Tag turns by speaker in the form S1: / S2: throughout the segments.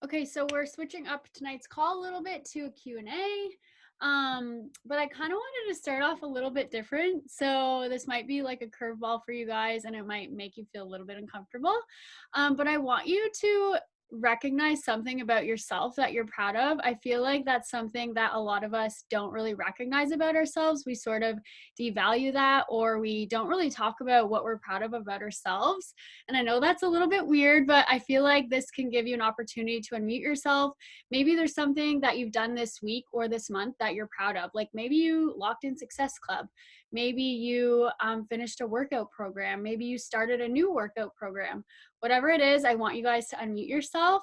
S1: Okay, so we're switching up tonight's call a little bit to a Q&A. But I kind of wanted to start off a little bit different. So this might be like a curveball for you guys and it might make you feel a little bit uncomfortable. But I want you to recognize something about yourself that you're proud of. I feel like that's something that a lot of us don't really recognize about ourselves. We sort of devalue that, or we don't really talk about what we're proud of about ourselves. And I know that's a little bit weird, but I feel like this can give you an opportunity to unmute yourself. Maybe there's something that you've done this week or this month that you're proud of. Like maybe you locked in Success Club. Maybe you finished a workout program. Maybe you started a new workout program. Whatever it is, I want you guys to unmute yourself.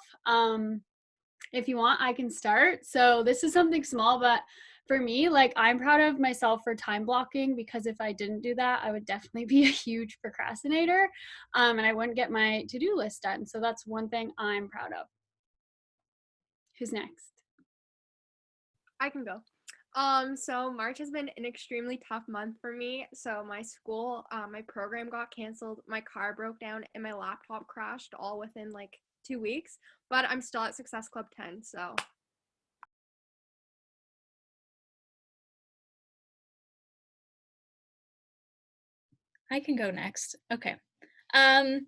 S1: If you want, I can start. So this is something small, but for me, like I'm proud of myself for time blocking, because if I didn't do that, I would definitely be a huge procrastinator, and I wouldn't get my to-do list done. So that's one thing I'm proud of. Who's next?
S2: I can go. So March has been an extremely tough month for me. So my school, my program got canceled, my car broke down, and my laptop crashed all within like 2 weeks. But I'm still at Success Club 10, so.
S3: I can go next. Okay. I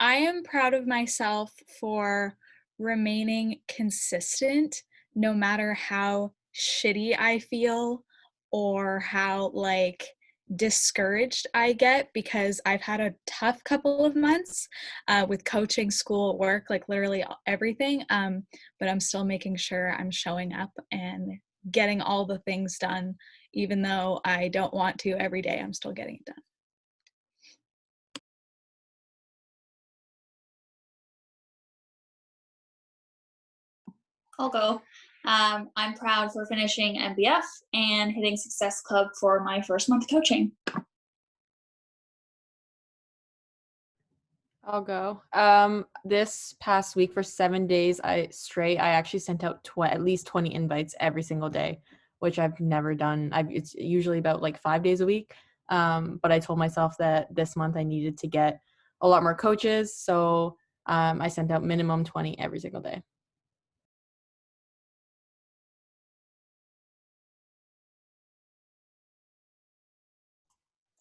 S3: am proud of myself for remaining consistent no matter how shitty I feel or how like discouraged I get, because I've had a tough couple of months with coaching, school, work, like literally everything. But I'm still making sure I'm showing up and getting all the things done, even though I don't want to every day. I'm still getting it done.
S4: I'll go. I'm proud for finishing MBF and hitting Success Club for my first month coaching.
S5: I'll go. This past week for 7 days I actually sent out at least 20 invites every single day, which I've never done. It's usually about like 5 days a week. But I told myself that this month I needed to get a lot more coaches, so I sent out minimum 20 every single day.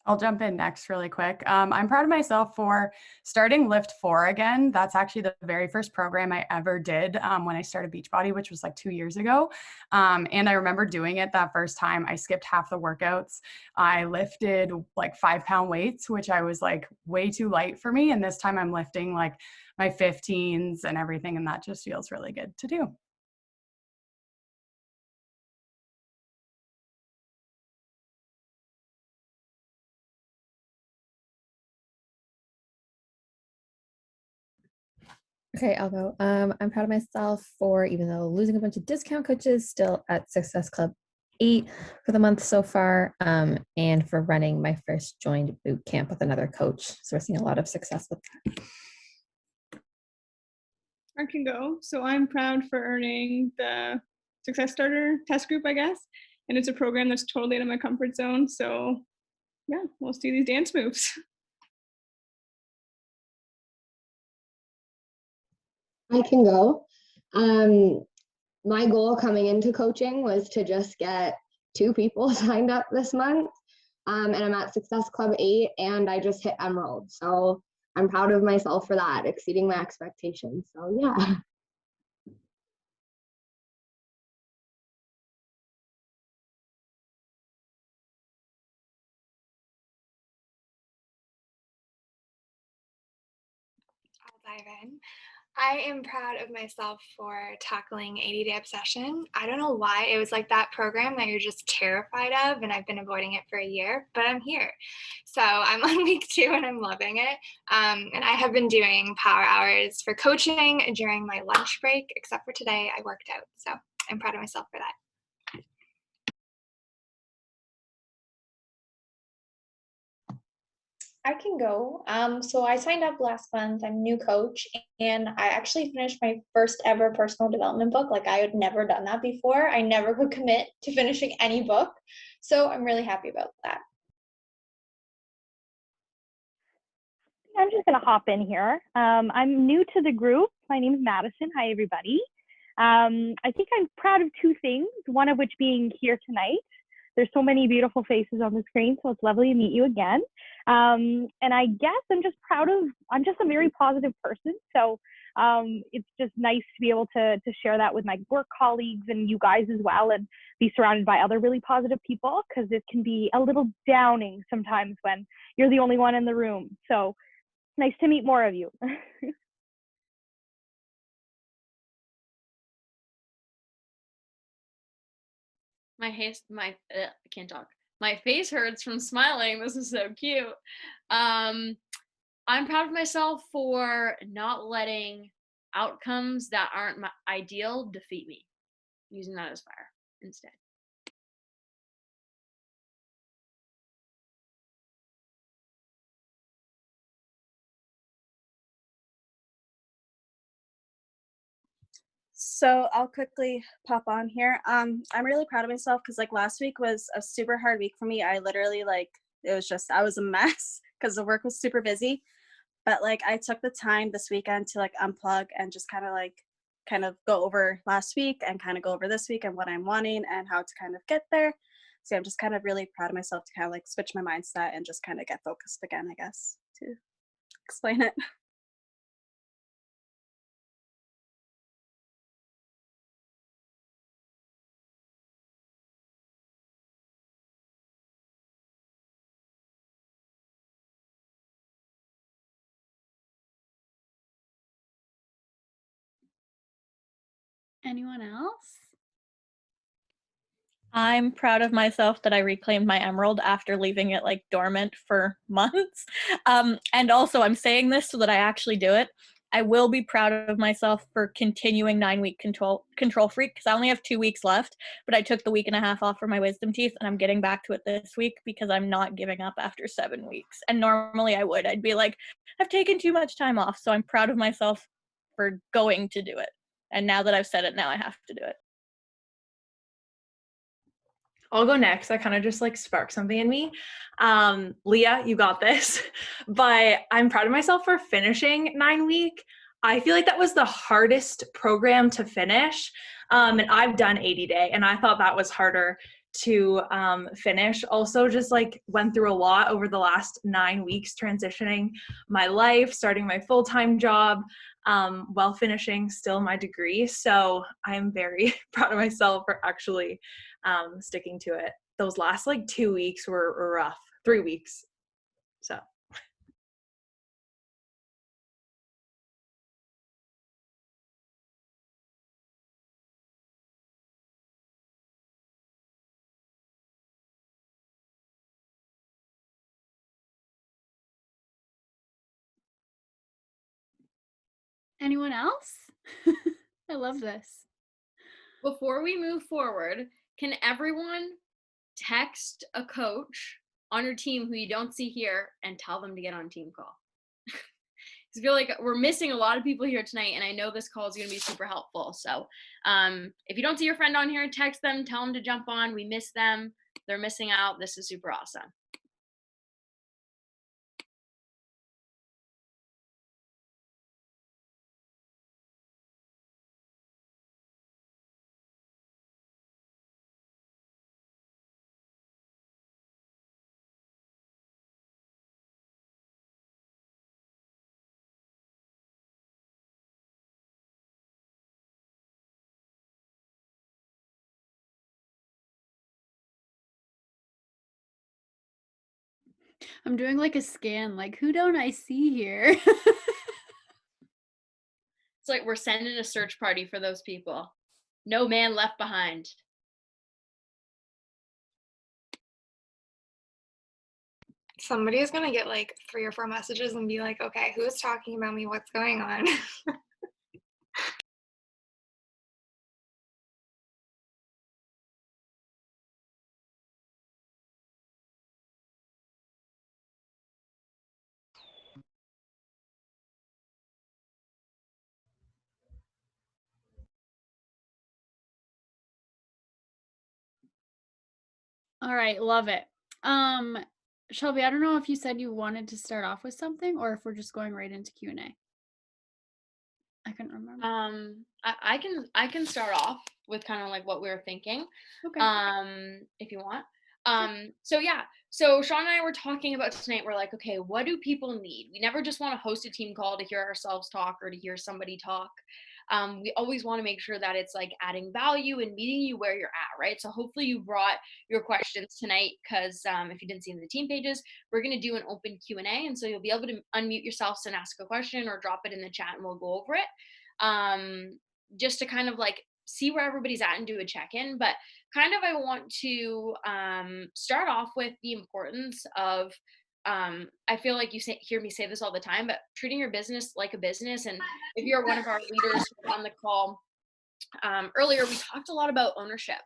S6: I'll jump in next really quick. I'm proud of myself for starting Lift 4 again. That's actually the very first program I ever did when I started Beachbody, which was like 2 years ago. And I remember doing it that first time. I skipped half the workouts. I lifted like 5-pound weights, which I was like way too light for me. And this time I'm lifting like my 15s and everything. And that just feels really good to do.
S7: Okay, I'll go. I'm proud of myself for, even though losing a bunch of discount coaches, still at Success Club 8 for the month so far, and for running my first joined boot camp with another coach. So we're seeing a lot of success with that.
S8: I can go. So I'm proud for earning the Success Starter test group, I guess. And it's a program that's totally out of my comfort zone. So yeah, we'll see these dance moves.
S9: I can go. My goal coming into coaching was to just get 2 people signed up this month. And I'm at Success Club 8 and I just hit Emerald. So I'm proud of myself for that, exceeding my expectations. So yeah.
S10: I'll dive in. I am proud of myself for tackling 80-Day Obsession. I don't know why. It was like that program that you're just terrified of, and I've been avoiding it for a year, but I'm here. So I'm on week 2 and I'm loving it. And I have been doing power hours for coaching during my lunch break, except for today I worked out. So I'm proud of myself for that.
S11: I can go. So I signed up last month. I'm a new coach, and I actually finished my first ever personal development book. Like I had never done that before. I never could commit to finishing any book. So I'm really happy about that.
S12: I'm just going to hop in here. I'm new to the group. My name is Madison. Hi, everybody. I think I'm proud of two things, one of which being here tonight. There's so many beautiful faces on the screen, so it's lovely to meet you again. And I guess I'm just a very positive person. So it's just nice to be able to share that with my work colleagues and you guys as well, and be surrounded by other really positive people, because it can be a little downing sometimes when you're the only one in the room. So nice to meet more of you.
S13: I can't talk. My face hurts from smiling. This is so cute. I'm proud of myself for not letting outcomes that aren't my ideal defeat me. Using that as fire instead.
S14: So I'll quickly pop on here. I'm really proud of myself because like last week was a super hard week for me. I literally I was a mess because the work was super busy. But like I took the time this weekend to like unplug and just kind of go over last week and kind of go over this week and what I'm wanting and how to kind of get there. So I'm just kind of really proud of myself to kind of like switch my mindset and just kind of get focused again, I guess, to explain it.
S1: Anyone else?
S15: I'm proud of myself that I reclaimed my emerald after leaving it like dormant for months. And also I'm saying this so that I actually do it. I will be proud of myself for continuing 9-week control freak, because I only have 2 weeks left, but I took the week and a half off for my wisdom teeth and I'm getting back to it this week because I'm not giving up after 7 weeks. And normally I would. I'd be like, I've taken too much time off. So I'm proud of myself for going to do it. And now that I've said it, now I have to do it.
S16: I'll go next. That kind of just like sparked something in me. Leah, you got this. But I'm proud of myself for finishing 9-week. I feel like that was the hardest program to finish. And I've done 80-day, and I thought that was harder to finish. Also, just like went through a lot over the last 9 weeks, transitioning my life, starting my full-time job, while finishing still my degree. So I'm very proud of myself for actually sticking to it. Those last like 2 weeks were rough. 3 weeks. So.
S1: Anyone else? I love this.
S13: Before we move forward, can everyone text a coach on your team who you don't see here and tell them to get on team call? I feel like we're missing a lot of people here tonight, and I know this call is going to be super helpful. So if you don't see your friend on here, text them, tell them to jump on. We miss them. They're missing out. This is super awesome.
S1: I'm doing like a scan, like who don't I see here?
S13: It's like we're sending a search party for those people. No man left behind.
S10: Somebody is going to get like 3 or 4 messages and be like, okay, who's talking about me? What's going on?
S1: All right, love it. Shelby, I don't know if you said you wanted to start off with something or if we're just going right into Q&A. I couldn't remember.
S13: I can start off with kind of like what we were thinking.
S1: Okay.
S13: If you want. So Sean and I were talking about tonight. We're like, okay, what do people need? We never just want to host a team call to hear ourselves talk or to hear somebody talk. We always want to make sure that it's like adding value and meeting you where you're at, right? So hopefully you brought your questions tonight, because if you didn't see in the team pages, we're going to do an open Q&A, and so you'll be able to unmute yourselves and ask a question or drop it in the chat and we'll go over it, just to kind of like see where everybody's at and do a check-in. But kind of I want to start off with the importance of I feel like you hear me say this all the time, but treating your business like a business. And if you're one of our leaders on the call earlier, we talked a lot about ownership,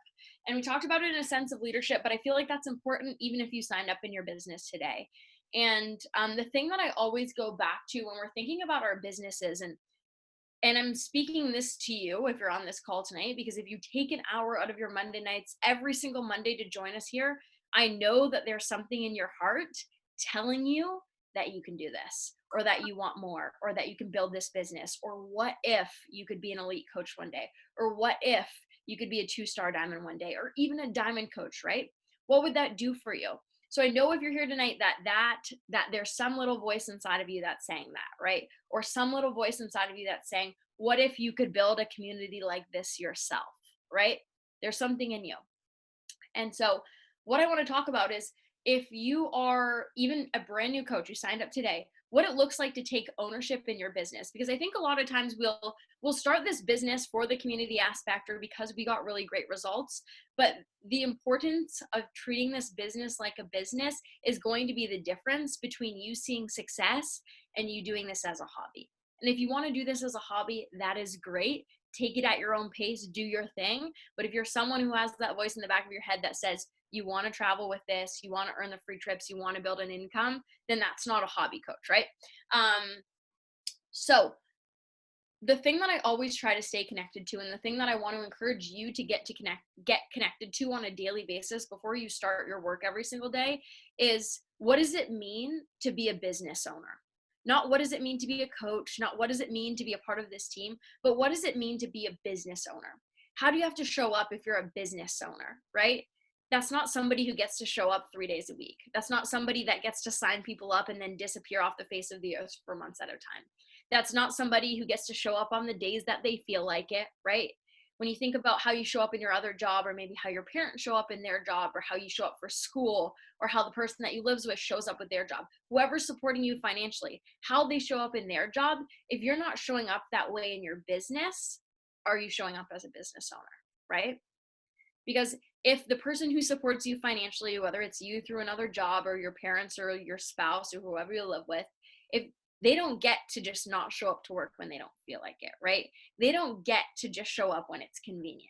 S13: and we talked about it in a sense of leadership, but I feel like that's important even if you signed up in your business today. And the thing that I always go back to when we're thinking about our businesses, and I'm speaking this to you if you're on this call tonight, because if you take an hour out of your Monday nights every single Monday to join us here, I know that there's something in your heart telling you that you can do this, or that you want more, or that you can build this business, or what if you could be an elite coach one day, or what if you could be a 2-star diamond one day, or even a diamond coach, right? What would that do for you? So I know if you're here tonight that there's some little voice inside of you that's saying that, right? Or some little voice inside of you that's saying, what if you could build a community like this yourself, right? There's something in you. And so what I want to talk about is, if you are even a brand new coach who signed up today, what it looks like to take ownership in your business. Because I think a lot of times we'll start this business for the community aspect or because we got really great results. But the importance of treating this business like a business is going to be the difference between you seeing success and you doing this as a hobby. And if you want to do this as a hobby, that is great. Take it at your own pace, do your thing. But if you're someone who has that voice in the back of your head that says, you want to travel with this, you want to earn the free trips, you want to build an income, then that's not a hobby coach, right? So the thing that I always try to stay connected to, and the thing that I want to encourage you to get connected to on a daily basis before you start your work every single day, is what does it mean to be a business owner? Not what does it mean to be a coach, not what does it mean to be a part of this team, but what does it mean to be a business owner? How do you have to show up if you're a business owner, right? That's not somebody who gets to show up 3 days a week. That's not somebody that gets to sign people up and then disappear off the face of the earth for months at a time. That's not somebody who gets to show up on the days that they feel like it, right? When you think about how you show up in your other job, or maybe how your parents show up in their job, or how you show up for school, or how the person that you live with shows up with their job, whoever's supporting you financially, how they show up in their job, if you're not showing up that way in your business, are you showing up as a business owner, right? Because if the person who supports you financially, whether it's you through another job or your parents or your spouse or whoever you live with, if they don't get to just not show up to work when they don't feel like it, right? They don't get to just show up when it's convenient.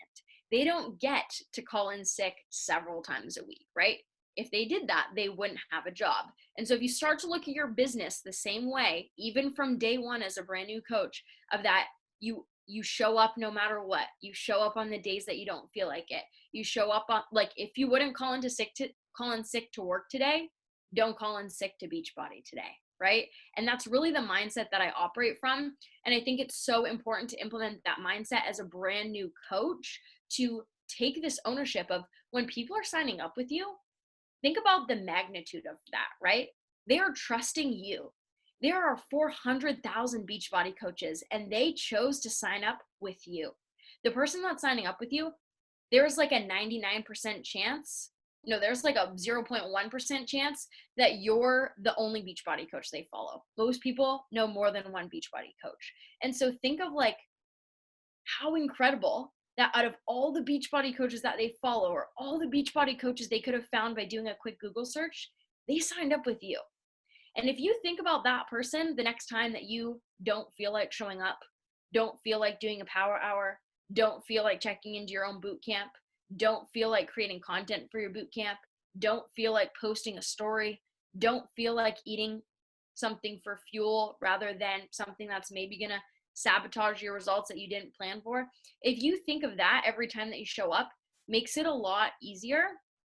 S13: They don't get to call in sick several times a week, right? If they did that, they wouldn't have a job. And so if you start to look at your business the same way, even from day one as a brand new coach, of that you show up no matter what. You show up on the days that you don't feel like it. You show up on, like, if you wouldn't call in sick to work today, don't call in sick to Beachbody today, right? And that's really the mindset that I operate from. And I think it's so important to implement that mindset as a brand new coach, to take this ownership of when people are signing up with you, think about the magnitude of that, right? They are trusting you. There are 400,000 Beachbody coaches, and they chose to sign up with you. The person that's signing up with you, there's like a 99% chance, no, there's like a 0.1% chance that you're the only Beachbody coach they follow. Most people know more than one Beachbody coach. And so think of like how incredible that out of all the Beachbody coaches that they follow, or all the Beachbody coaches they could have found by doing a quick Google search, they signed up with you. And if you think about that person the next time that you don't feel like showing up, don't feel like doing a power hour, don't feel like checking into your own boot camp, don't feel like creating content for your boot camp, don't feel like posting a story, don't feel like eating something for fuel rather than something that's maybe going to sabotage your results that you didn't plan for. If you think of that every time that you show up, makes it a lot easier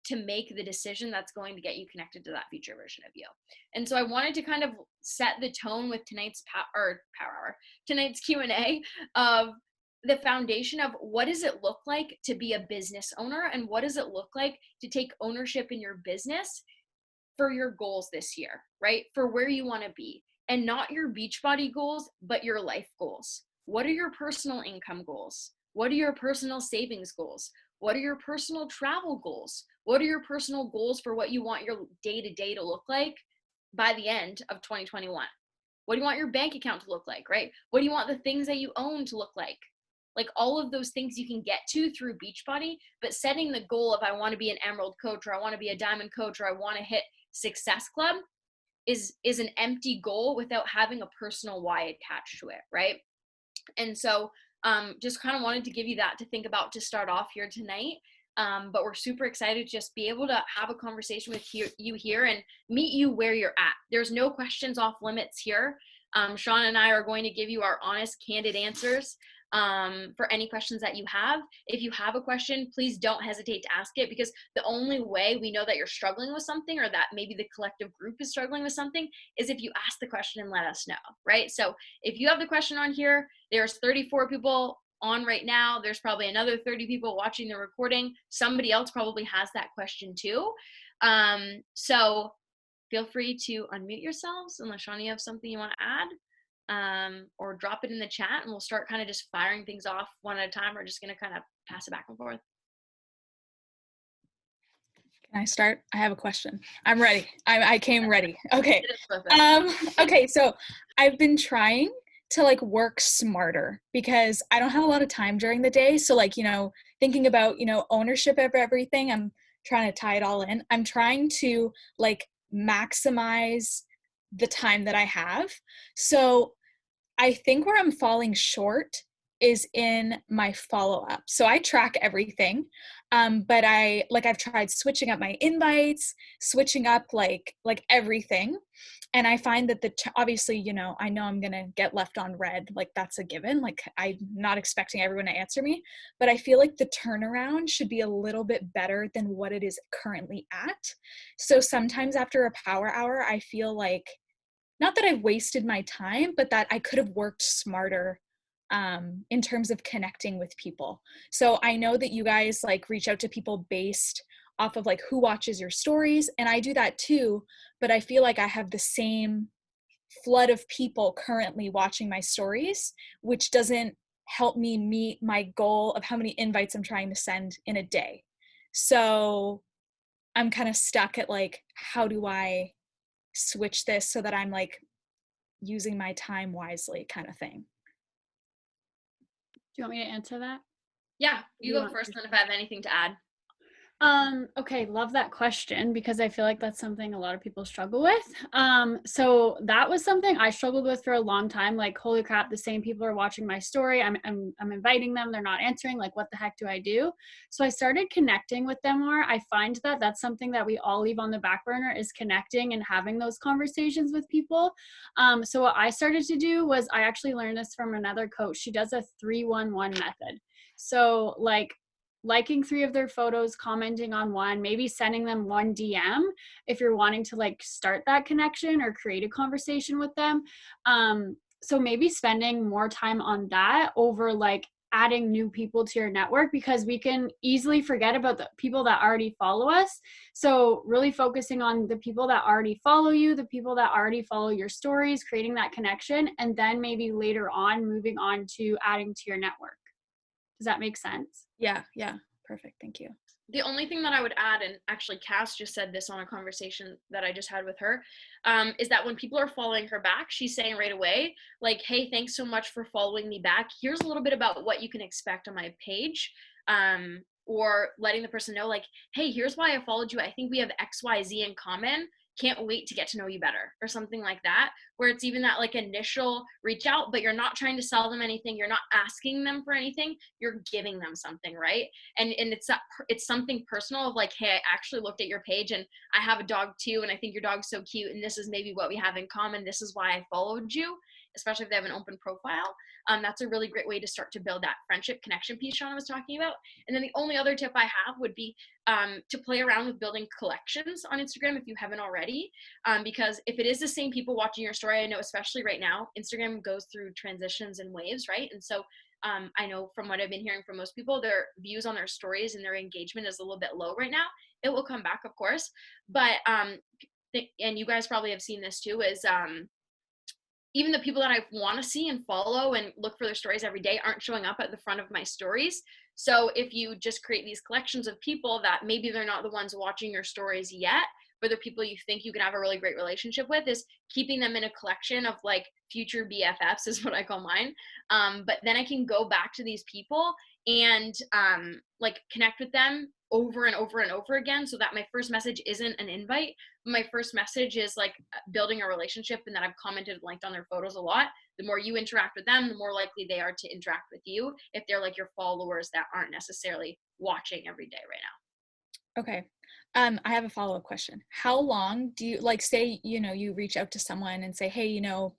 S13: to make the decision that's going to get you connected to that future version of you. And so I wanted to kind of set the tone with tonight's power hour, tonight's Q&A of the foundation of what does it look like to be a business owner, and what does it look like to take ownership in your business for your goals this year, right? For where you want to be, and not your Beachbody goals, but your life goals. What are your personal income goals? What are your personal savings goals? What are your personal travel goals? What are your personal goals for what you want your day-to-day to look like by the end of 2021? What do you want your bank account to look like, right? What do you want the things that you own to look like? Like all of those things you can get to through Beachbody, but setting the goal of I want to be an Emerald coach, or I want to be a Diamond coach, or I want to hit Success Club is an empty goal without having a personal why attached to it, right? And so just kind of wanted to give you that to think about to start off here tonight. But we're super excited to just be able to have a conversation with you here and meet you where you're at. There's no questions off limits here. Sean and I are going to give you our honest, candid answers for any questions that you have. If you have a question, please don't hesitate to ask it, because the only way we know that you're struggling with something, or that maybe the collective group is struggling with something, is if you ask the question and let us know, right? So if you have the question on here, there's 34 people on right now. There's probably another 30 people watching the recording. Somebody else probably has that question too. So feel free to unmute yourselves, unless Shawnee, you have something you want to add. Or drop it in the chat, and we'll start kind of just firing things off one at a time. We're just going to kind of pass it back and forth.
S3: Can I start? I have a question. I'm ready. I came ready. Okay. Okay. So I've been trying to like work smarter because I don't have a lot of time during the day. So like, thinking about, ownership of everything, I'm trying to tie it all in. I'm trying to like maximize the time that I have. So I think where I'm falling short is in my follow-up. So I track everything, but I've tried switching up my invites, switching up like everything. And I find that obviously, I know I'm going to get left on red. Like that's a given. Like I'm not expecting everyone to answer me, but I feel like the turnaround should be a little bit better than what it is currently at. So sometimes after a power hour, I feel like, not that I've wasted my time, but that I could have worked smarter in terms of connecting with people. So I know that you guys like reach out to people based off of like who watches your stories, and I do that too, but I feel like I have the same flood of people currently watching my stories, which doesn't help me meet my goal of how many invites I'm trying to send in a day. So I'm kind of stuck at like, how do I switch this so that I'm like using my time wisely kind of thing?
S1: Do you want me to answer that?
S13: Yeah, you go first, then if I have anything to add.
S1: Okay, love that question, because I feel like that's something a lot of people struggle with. So that was something I struggled with for a long time. Like, holy crap, the same people are watching my story. I'm inviting them, they're not answering. Like, what the heck do I do? So I started connecting with them more. I find that that's something that we all leave on the back burner, is connecting and having those conversations with people. So what I started to do was, I actually learned this from another coach. She does a 3-1-1 method. So like, liking 3 of their photos, commenting on 1, maybe sending them 1 DM if you're wanting to like start that connection or create a conversation with them. So maybe spending more time on that over like adding new people to your network, because we can easily forget about the people that already follow us. So really focusing on the people that already follow you, the people that already follow your stories, creating that connection, and then maybe later on moving on to adding to your network. Does that make sense?
S3: Yeah. Perfect. Thank you.
S13: The only thing that I would add, and actually Cass just said this on a conversation that I just had with her, is that when people are following her back, she's saying right away, like, hey, thanks so much for following me back. Here's a little bit about what you can expect on my page. Or letting the person know, like, hey, here's why I followed you. I think we have XYZ in common. Can't wait to get to know you better, or something like that, where it's even that like initial reach out, but you're not trying to sell them anything. You're not asking them for anything. You're giving them something, right? And it's something personal of like, hey, I actually looked at your page and I have a dog too, and I think your dog's so cute, and this is maybe what we have in common. This is why I followed you. especially if they have an open profile. That's a really great way to start to build that friendship connection piece Shauna was talking about. And then the only other tip I have would be to play around with building collections on Instagram if you haven't already. Because if it is the same people watching your story, I know especially right now, Instagram goes through transitions and waves, right? And so I know from what I've been hearing from most people, their views on their stories and their engagement is a little bit low right now. It will come back, of course. But, and you guys probably have seen this too, is even the people that I want to see and follow and look for their stories every day aren't showing up at the front of my stories. So if you just create these collections of people that maybe they're not the ones watching your stories yet, but they're people you think you can have a really great relationship with, is keeping them in a collection of like future BFFs is what I call mine. But then I can go back to these people and like connect with them over and over and over again, so that my first message isn't an invite. My first message is like building a relationship, and that I've commented and liked on their photos a lot. The more you interact with them, the more likely they are to interact with you if they're like your followers that aren't necessarily watching every day right now.
S3: Okay. I have a follow-up question. How long do you, like, say, you know, you reach out to someone and say, hey, you know,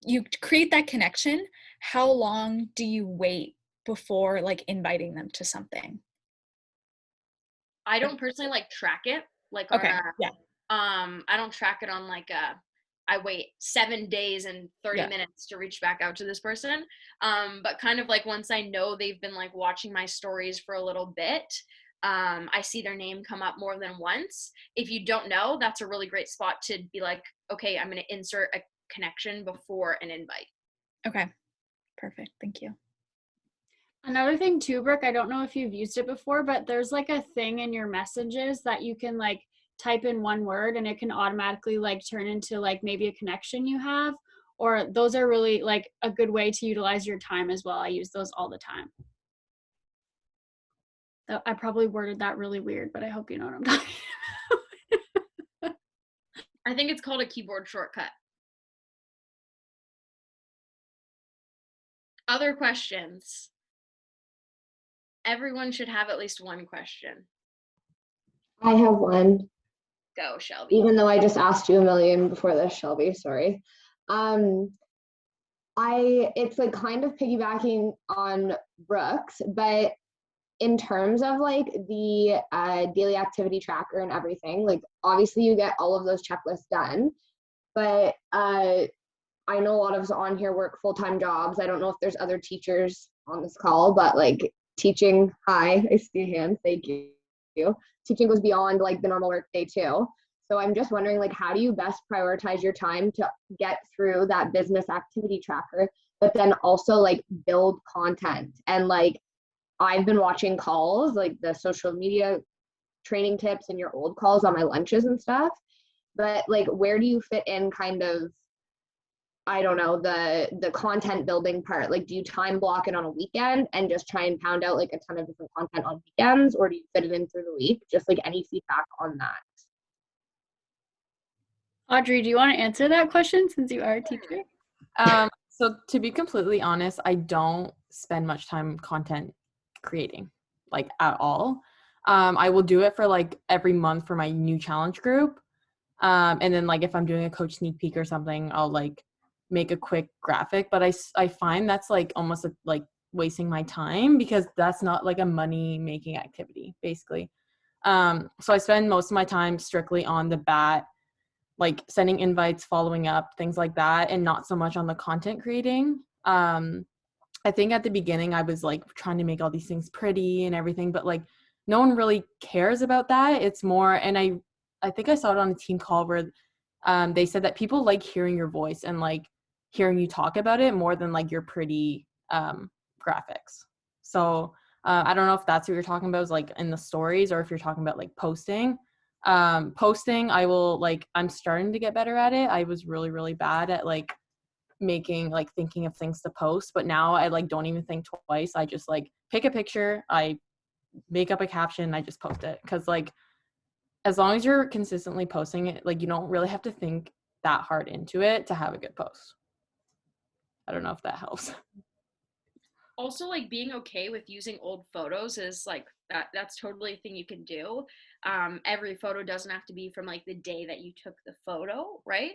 S3: you create that connection. How long do you wait before like inviting them to something?
S13: I don't personally like track it. Like,
S3: okay,
S13: on a,
S3: yeah.
S13: I don't track it on like I wait 7 days and 30 minutes to reach back out to this person. But kind of like once I know they've been like watching my stories for a little bit, I see their name come up more than once. If you don't know, that's a really great spot to be like, okay, I'm going to insert a connection before an invite.
S3: Okay, perfect. Thank you.
S1: Another thing too, Brooke, I don't know if you've used it before, but there's like a thing in your messages that you can like type in one word and it can automatically like turn into like maybe a connection you have, or those are really like a good way to utilize your time as well. I use those all the time. So I probably worded that really weird, but I hope you know what I'm talking
S13: about. I think it's called a keyboard shortcut. Other questions? Everyone should have at least one question.
S9: I have one.
S13: Go, Shelby.
S9: Even though I just asked you a million before this, Shelby, sorry. It's like kind of piggybacking on Brooke's, but in terms of like the daily activity tracker and everything, like obviously you get all of those checklists done, but I know a lot of us on here work full-time jobs. I don't know if there's other teachers on this call, but like teaching, hi, I see your hand, thank you. Teaching goes beyond like the normal work day too. So I'm just wondering, like, how do you best prioritize your time to get through that business activity tracker, but then also like build content? And like, I've been watching calls, like the social media training tips and your old calls on my lunches and stuff. But like, where do you fit in kind of, I don't know, the content building part? Like, do you time block it on a weekend and just try and pound out like a ton of different content on weekends, or do you fit it in through the week? Just like any feedback on that.
S1: Audrey, do you want to answer that question since you are a teacher?
S5: So to be completely honest, I don't spend much time content creating, like at all. I will do it for like every month for my new challenge group. And then like if I'm doing a coach sneak peek or something, I'll like make a quick graphic, but I find that's like almost like wasting my time, because that's not like a money making activity basically. So I spend most of my time strictly on the bat, like sending invites, following up, things like that, and not so much on the content creating. I think at the beginning I was like trying to make all these things pretty and everything, but like no one really cares about that. It's more, and I think I saw it on a team call where they said that people like hearing your voice and like hearing you talk about it more than like your pretty graphics. So I don't know if that's what you're talking about, is like in the stories, or if you're talking about like posting. Posting, I will like, I'm starting to get better at it. I was really, really bad at like thinking of things to post, but now I like don't even think twice. I just like pick a picture, I make up a caption, I just post it. Because like as long as you're consistently posting it, like you don't really have to think that hard into it to have a good post. I don't know if that helps.
S13: Also, like being okay with using old photos is like that's totally a thing you can do. Every photo doesn't have to be from like the day that you took the photo, right?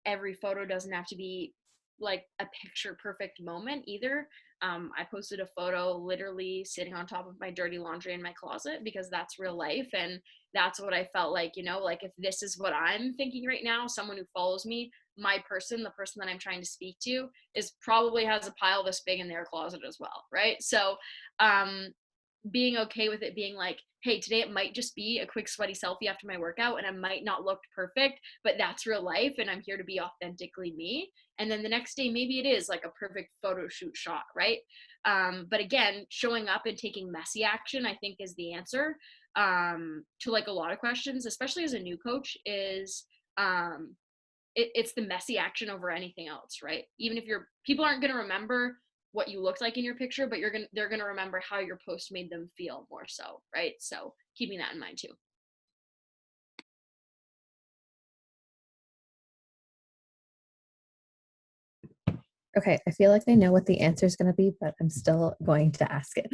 S13: Every photo doesn't have to be like a picture perfect moment either. I posted a photo literally sitting on top of my dirty laundry in my closet because that's real life. And that's what I felt like, you know, like if this is what I'm thinking right now, someone who follows me, the person that I'm trying to speak to is probably has a pile this big in their closet as well. Right. So, being okay with it being like, hey, today it might just be a quick sweaty selfie after my workout and I might not look perfect, but that's real life and I'm here to be authentically me. And then the next day, maybe it is like a perfect photo shoot shot, right? But again, showing up and taking messy action, I think is the answer to like a lot of questions, especially as a new coach, is it's the messy action over anything else, right? Even if people aren't going to remember what you looked like in your picture, but they're going to remember how your post made them feel more so, right? So keeping that in mind too.
S7: Okay, I feel like I know what the answer is going to be, but I'm still going to ask it.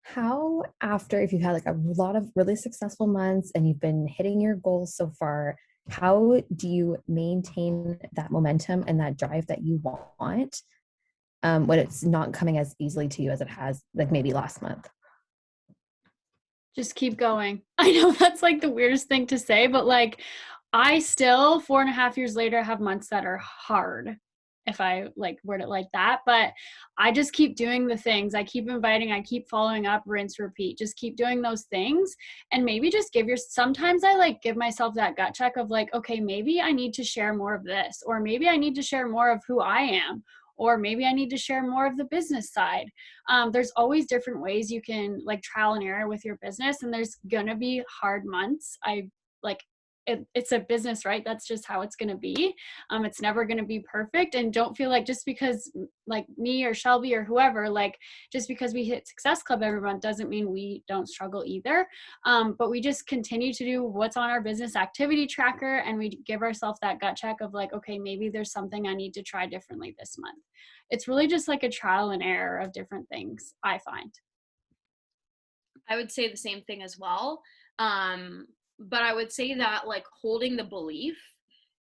S7: How, after, if you've had like a lot of really successful months and you've been hitting your goals so far, how do you maintain that momentum and that drive that you want when it's not coming as easily to you as it has like maybe last month?
S1: Just keep going. I know that's like the weirdest thing to say, but like I still 4.5 years later have months that are hard, if I like word it like that, but I just keep doing the things. I keep inviting, I keep following up, rinse, repeat, just keep doing those things. And maybe just sometimes I like give myself that gut check of like, okay, maybe I need to share more of this, or maybe I need to share more of who I am, or maybe I need to share more of the business side. There's always different ways you can like trial and error with your business, and there's gonna be hard months. It's a business, right? That's just how it's going to be. It's never going to be perfect. And don't feel like just because like me or Shelby or whoever, like just because we hit Success Club every month doesn't mean we don't struggle either. But we just continue to do what's on our business activity tracker, and we give ourselves that gut check of like, okay, maybe there's something I need to try differently this month. It's really just like a trial and error of different things, I find.
S13: I would say the same thing as well. But I would say that like holding the belief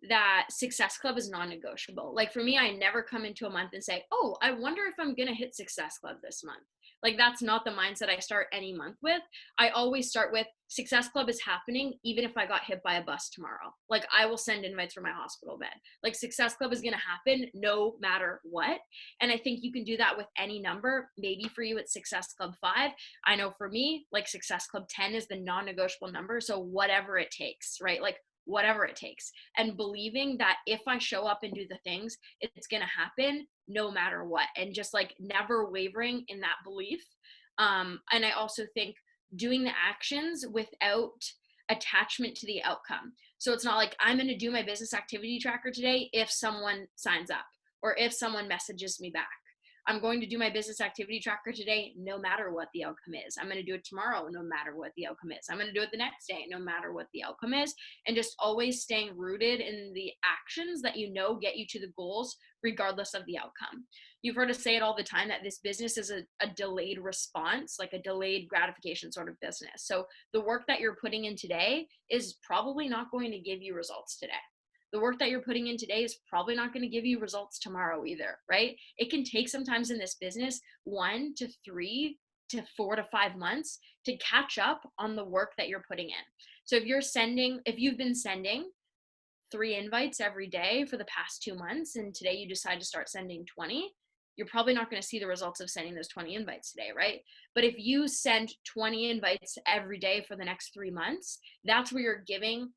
S13: that Success Club is non-negotiable. Like for me, I never come into a month and say, oh, I wonder if I'm going to hit Success Club this month. Like that's not the mindset I start any month with. I always start with Success Club is happening even if I got hit by a bus tomorrow. Like I will send invites from my hospital bed. Like Success Club is going to happen no matter what. And I think you can do that with any number. Maybe for you it's Success Club 5. I know for me, like Success Club 10 is the non-negotiable number. So whatever it takes, right? Like whatever it takes, and believing that if I show up and do the things, it's going to happen no matter what, and just like never wavering in that belief. And I also think doing the actions without attachment to the outcome. So it's not like I'm going to do my business activity tracker today if someone signs up or if someone messages me back. I'm going to do my business activity tracker today, no matter what the outcome is. I'm going to do it tomorrow, no matter what the outcome is. I'm going to do it the next day, no matter what the outcome is. And just always staying rooted in the actions that you know get you to the goals, regardless of the outcome. You've heard us say it all the time that this business is a delayed response, like a delayed gratification sort of business. So the work that you're putting in today is probably not going to give you results today. The work that you're putting in today is probably not going to give you results tomorrow either, right? It can take sometimes in this business 1 to 3 to 4 to 5 months to catch up on the work that you're putting in. So if you've been sending 3 invites every day for the past 2 months, and today you decide to start sending 20, you're probably not going to see the results of sending those 20 invites today, right? But if you send 20 invites every day for the next 3 months, that's where you're giving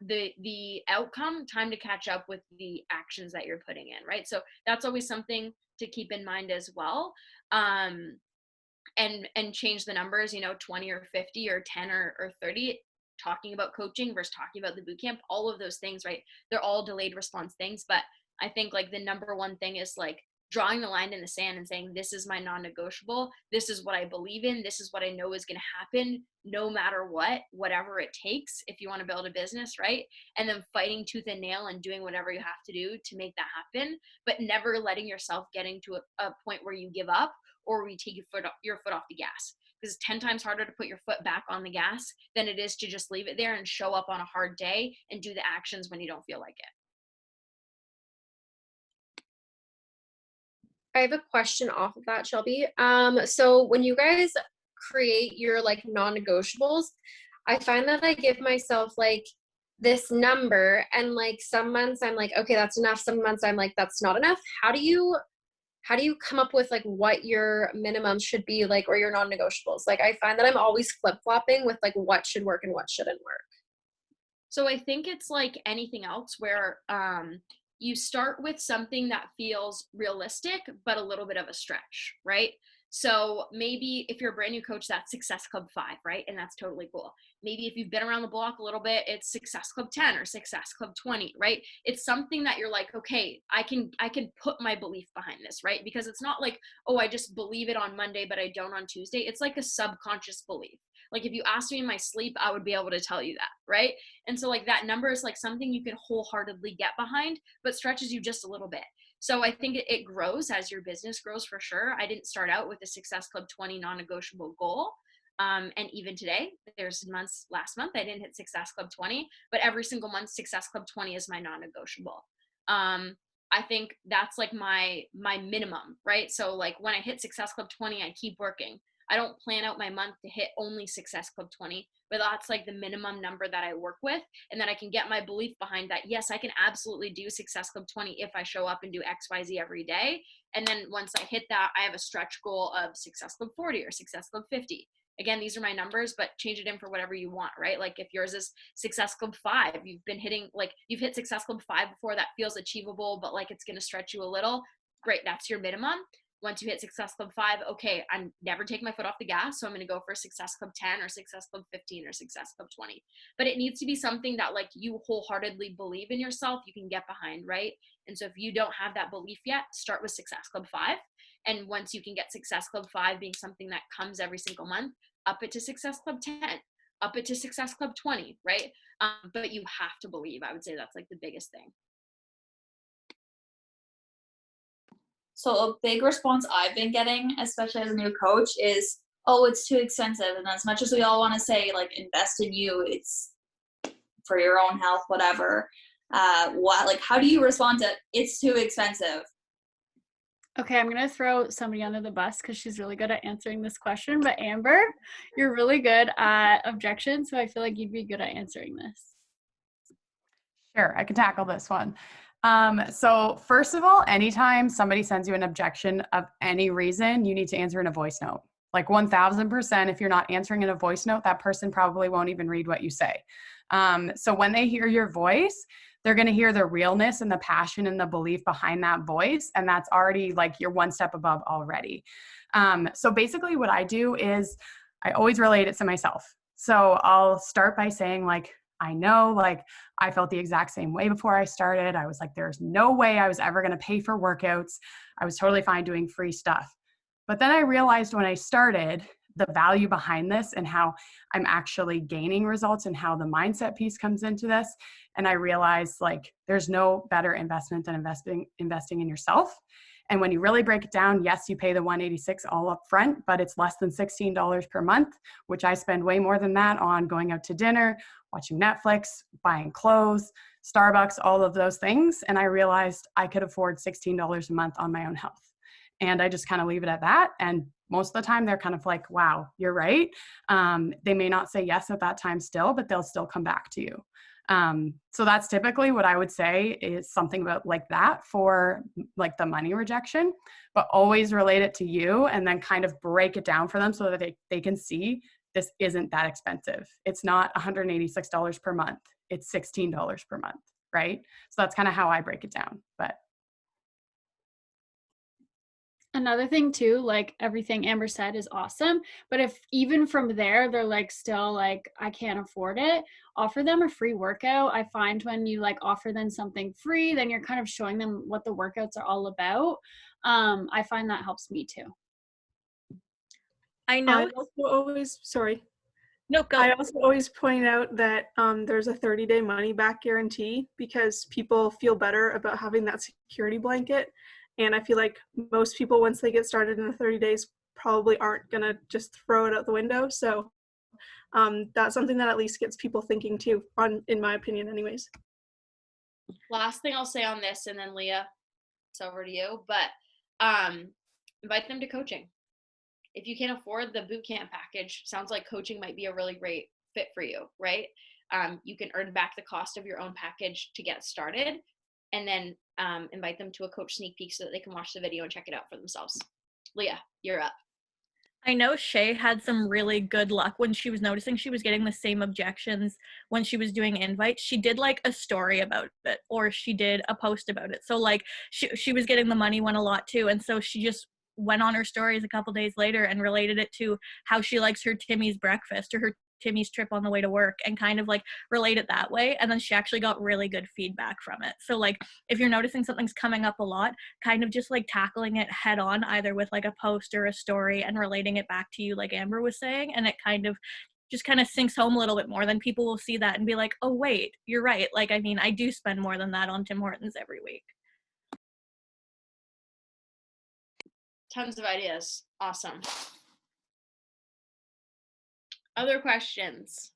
S13: the outcome time to catch up with the actions that you're putting in, right? So that's always something to keep in mind as well. And change the numbers, 20 or 50 or 10 or 30, talking about coaching versus talking about the boot camp, all of those things, right? They're all delayed response things. But I think like the number one thing is like drawing the line in the sand and saying, this is my non-negotiable. This is what I believe in. This is what I know is going to happen no matter what, whatever it takes if you want to build a business, right? And then fighting tooth and nail and doing whatever you have to do to make that happen, but never letting yourself getting to a point where you give up or where you take your foot off the gas. Because it's 10 times harder to put your foot back on the gas than it is to just leave it there and show up on a hard day and do the actions when you don't feel like it.
S17: I have a question off of that, Shelby. So when you guys create your like non-negotiables, I find that I give myself like this number, and like some months I'm like, okay, that's enough. Some months I'm like, that's not enough. How do you come up with like what your minimum should be, like, or your non-negotiables? Like I find that I'm always flip-flopping with like what should work and what shouldn't work.
S13: So I think it's like anything else where you start with something that feels realistic, but a little bit of a stretch, right? So maybe if you're a brand new coach, that's Success Club 5, right? And that's totally cool. Maybe if you've been around the block a little bit, it's Success Club 10 or Success Club 20, right? It's something that you're like, okay, I can put my belief behind this, right? Because it's not like, oh, I just believe it on Monday, but I don't on Tuesday. It's like a subconscious belief. Like if you asked me in my sleep, I would be able to tell you that, right? And so like that number is like something you can wholeheartedly get behind, but stretches you just a little bit. So I think it grows as your business grows for sure. I didn't start out with a Success Club 20 non-negotiable goal. And even today, there's months, last month I didn't hit Success Club 20, but every single month Success Club 20 is my non-negotiable. I think that's like my minimum, right? So like when I hit Success Club 20, I keep working. I don't plan out my month to hit only Success Club 20, but that's like the minimum number that I work with, and then I can get my belief behind that. Yes, I can absolutely do Success Club 20 if I show up and do XYZ every day. And then once I hit that, I have a stretch goal of Success Club 40 or Success Club 50. Again, these are my numbers, but change it in for whatever you want, right? Like if yours is Success Club 5, you've been hitting, like you've hit Success Club 5 before, that feels achievable, but like it's going to stretch you a little. Great, that's your minimum. Once you hit Success Club 5, okay, I'm never taking my foot off the gas, so I'm going to go for Success Club 10 or Success Club 15 or Success Club 20. But it needs to be something that like you wholeheartedly believe in yourself, you can get behind, right? And so if you don't have that belief yet, start with Success Club 5. And once you can get Success Club 5 being something that comes every single month, up it to Success Club 10, up it to Success Club 20, right? But you have to believe. I would say that's like the biggest thing.
S4: So a big response I've been getting, especially as a new coach, is, oh, it's too expensive. And as much as we all want to say, like, invest in you, it's for your own health, whatever. How do you respond to, it's too expensive?
S1: Okay, I'm going to throw somebody under the bus because she's really good at answering this question. But Amber, you're really good at objections, so I feel like you'd be good at answering this.
S6: Sure, I can tackle this one. So first of all, anytime somebody sends you an objection of any reason, you need to answer in a voice note. Like 1000%, if you're not answering in a voice note, that person probably won't even read what you say. So when they hear your voice, they're going to hear the realness and the passion and the belief behind that voice. And that's already like you're one step above already. So basically what I do is I always relate it to myself. So I'll start by saying like, I know, like I felt the exact same way before I started. I was like, there's no way I was ever going to pay for workouts. I was totally fine doing free stuff. But then I realized when I started the value behind this and how I'm actually gaining results and how the mindset piece comes into this. And I realized like there's no better investment than investing in yourself. And when you really break it down, yes, you pay the $186 all up front, but it's less than $16 per month, which I spend way more than that on going out to dinner, watching Netflix, buying clothes, Starbucks, all of those things. And I realized I could afford $16 a month on my own health. And I just kind of leave it at that. And most of the time they're kind of like, wow, you're right. They may not say yes at that time still, but they'll still come back to you. So that's typically what I would say is something about like that for like the money rejection, but always relate it to you and then kind of break it down for them so that they can see this isn't that expensive. It's not $186 per month. It's $16 per month, right? So that's kind of how I break it down. But
S1: another thing too, like everything Amber said is awesome, but if even from there they're like still like I can't afford it, offer them a free workout. I find when you like offer them something free, then you're kind of showing them what the workouts are all about. I find that helps me too.
S15: I know.
S18: I also always point out that there's a 30-day money-back guarantee because people feel better about having that security blanket. And I feel like most people, once they get started in the 30 days, probably aren't going to just throw it out the window. So that's something that at least gets people thinking too, in my opinion anyways.
S13: Last thing I'll say on this, and then Leah, it's over to you. But invite them to coaching. If you can't afford the boot camp package, sounds like coaching might be a really great fit for you, right? You can earn back the cost of your own package to get started, and then invite them to a coach sneak peek so that they can watch the video and check it out for themselves. Leah, you're up.
S15: I know Shay had some really good luck when she was noticing she was getting the same objections when she was doing invites. She did like a story about it, or she did a post about it. So like she was getting the money one a lot too. And so she just went on her stories a couple days later and related it to how she likes her Timmy's breakfast or her Timmy's trip on the way to work, and kind of like relate it that way. And then she actually got really good feedback from it. So like if you're noticing something's coming up a lot, kind of just like tackling it head on, either with like a post or a story, and relating it back to you like Amber was saying, and it kind of sinks home a little bit more. Then people will see that and be like, oh wait, you're right, like I mean I do spend more than that on Tim Hortons every week.
S13: Tons of ideas. Awesome. Other questions?